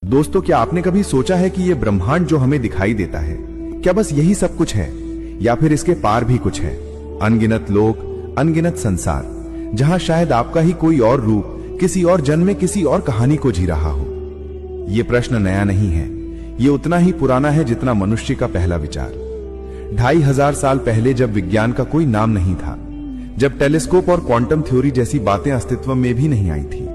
दोस्तों, क्या आपने कभी सोचा है कि ये ब्रह्मांड जो हमें दिखाई देता है, क्या बस यही सब कुछ है या फिर इसके पार भी कुछ है? अनगिनत लोक, अनगिनत संसार, जहां शायद आपका ही कोई और रूप किसी और जन्म में किसी और कहानी को जी रहा हो। ये प्रश्न नया नहीं है, ये उतना ही पुराना है जितना मनुष्य का पहला विचार। 2500 साल पहले, जब विज्ञान का कोई नाम नहीं था, जब टेलीस्कोप और क्वांटम थ्योरी जैसी बातें अस्तित्व में भी नहीं आई थी,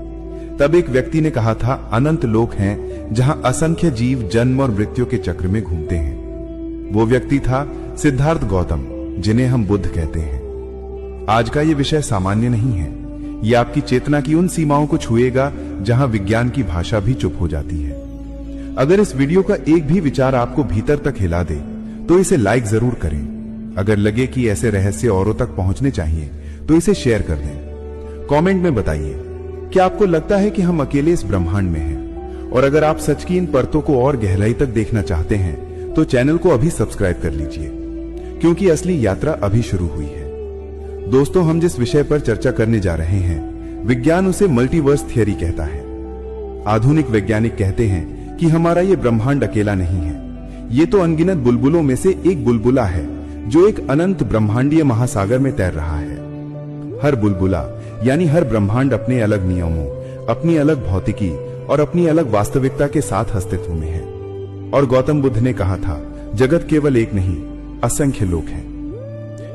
तब एक व्यक्ति ने कहा था, अनंत लोक हैं जहां असंख्य जीव जन्म और मृत्यु के चक्र में घूमते हैं। वो व्यक्ति था सिद्धार्थ गौतम, जिन्हें हम बुद्ध कहते हैं। आज का ये विषय सामान्य नहीं है, ये आपकी चेतना की उन सीमाओं को छुएगा जहां विज्ञान की भाषा भी चुप हो जाती है। अगर इस वीडियो का एक भी विचार आपको भीतर तक हिला दे तो इसे लाइक जरूर करें। अगर लगे कि ऐसे रहस्य औरों तक पहुंचने चाहिए तो इसे शेयर कर दें। कमेंट में बताइए, क्या आपको लगता है कि हम अकेले इस ब्रह्मांड में हैं? और अगर आप सच की इन परतों को और गहराई तक देखना चाहते हैं तो चैनल को अभी सब्सक्राइब कर लीजिए, क्योंकि असली यात्रा अभी शुरू हुई है। दोस्तों, हम जिस विषय पर चर्चा करने जा रहे हैं, विज्ञान उसे मल्टीवर्स थियरी कहता है। आधुनिक वैज्ञानिक कहते हैं कि हमारा ये ब्रह्मांड अकेला नहीं है, ये तो अनगिनत बुलबुलों में से एक बुलबुला है जो एक अनंत ब्रह्मांडीय महासागर में तैर रहा है। हर बुलबुला यानी हर ब्रह्मांड अपने अलग नियमों, अपनी अलग भौतिकी और अपनी अलग वास्तविकता के साथ अस्तित्व में है। और गौतम बुद्ध ने कहा था, जगत केवल एक नहीं, असंख्य लोक हैं।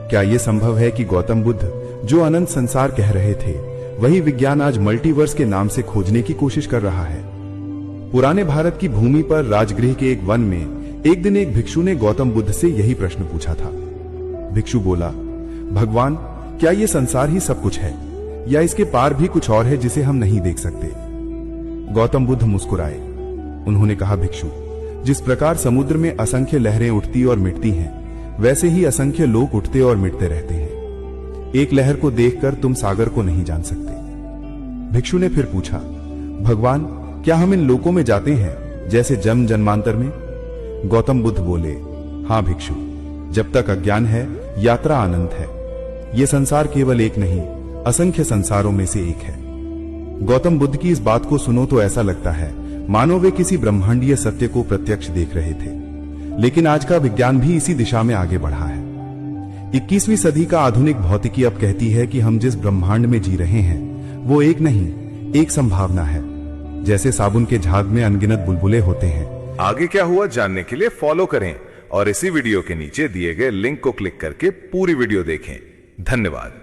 क्या यह संभव है कि गौतम बुद्ध जो अनंत संसार कह रहे थे, वही विज्ञान आज मल्टीवर्स के नाम से खोजने की कोशिश कर रहा है? पुराने भारत की भूमि पर राजगृह के एक वन में एक दिन एक भिक्षु ने गौतम बुद्ध से यही प्रश्न पूछा था। भिक्षु बोला, भगवान, क्या ये संसार ही सब कुछ है या इसके पार भी कुछ और है जिसे हम नहीं देख सकते? गौतम बुद्ध मुस्कुराए। उन्होंने कहा, भिक्षु, जिस प्रकार समुद्र में असंख्य लहरें उठती और मिटती हैं, वैसे ही असंख्य लोग उठते और मिटते रहते हैं। एक लहर को देखकर तुम सागर को नहीं जान सकते। भिक्षु ने फिर पूछा, भगवान, क्या हम इन लोकों में जाते हैं जैसे जन्म जन्मांतर में? गौतम बुद्ध बोले, हां भिक्षु, जब तक अज्ञान है यात्रा अनंत है। ये संसार केवल एक नहीं, असंख्य संसारों में से एक है। गौतम बुद्ध की इस बात को सुनो तो ऐसा लगता है मानो वे किसी ब्रह्मांडीय सत्य को प्रत्यक्ष देख रहे थे। लेकिन आज का विज्ञान भी इसी दिशा में आगे बढ़ा है। 21वीं सदी का आधुनिक भौतिकी अब कहती है कि हम जिस ब्रह्मांड में जी रहे हैं वो एक नहीं, एक संभावना है। जैसे साबुन के झाग में अनगिनत बुलबुले होते हैं। आगे क्या हुआ जानने के लिए फॉलो करें और इसी वीडियो के नीचे दिए गए लिंक को क्लिक करके पूरी वीडियो देखें। धन्यवाद।